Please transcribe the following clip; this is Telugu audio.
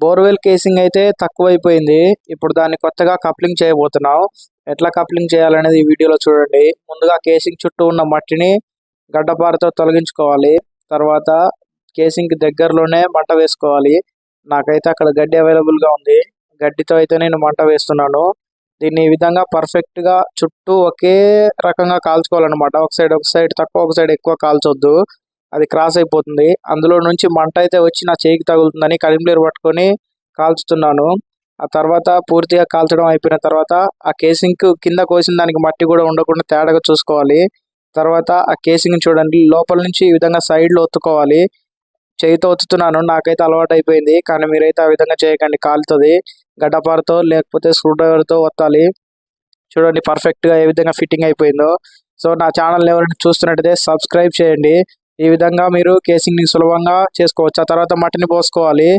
బోర్వెల్ కేసింగ్ అయితే తక్కువైపోయింది. ఇప్పుడు దాన్ని కొత్తగా కప్లింగ్ చేయబోతున్నాం. ఎట్లా కప్లింగ్ చేయాలనేది ఈ వీడియోలో చూడండి. ముందుగా కేసింగ్ చుట్టూ ఉన్న మట్టిని గడ్డపారతో తొలగించుకోవాలి. తర్వాత కేసింగ్ కి దగ్గరలోనే మంట వేసుకోవాలి. నాకైతే అక్కడ గడ్డి అవైలబుల్ గా ఉంది. గడ్డితో అయితే నేను మంట వేస్తున్నాను. దీన్ని ఈ విధంగా పర్ఫెక్ట్ గా చుట్టూ ఒకే రకంగా కాల్చుకోవాలన్నమాట. ఒక సైడ్ తక్కువ, ఒక సైడ్ ఎక్కువ కాల్చొద్దు. అది క్రాస్ అయిపోతుంది. అందులో నుంచి మంట అయితే వచ్చి నా చేయికి తగులుతుందని కలింబ్లేరు పట్టుకొని కాల్చుతున్నాను. ఆ తర్వాత పూర్తిగా కాల్చడం అయిపోయిన తర్వాత ఆ కేసింగ్ కింద కోసిన దానికి మట్టి కూడా ఉండకుండా తేడాగా చూసుకోవాలి. తర్వాత ఆ కేసింగ్ చూడండి, లోపల నుంచి ఈ విధంగా సైడ్ లో ఒత్తుకోవాలి. చేయితో ఒత్తుతున్నాను, నాకైతే అలవాటు అయిపోయింది. కానీ మీరైతే ఆ విధంగా చేయకండి, కాలుతుంది. గడ్డపారతో లేకపోతే స్క్రూ డ్రైవర్ తో ఒత్తాలి. చూడండి పర్ఫెక్ట్ గా ఏ విధంగా ఫిట్టింగ్ అయిపోయిందో. సో నా ఛానల్ ఎవరైనా చూస్తున్నట్టయితే సబ్స్క్రైబ్ చేయండి. ఈ విధంగా మీరు కేసింగ్ ని సులభంగా చేసుకోవచ్చు. ఆ తర్వాత మట్టిని పోసుకోవాలి.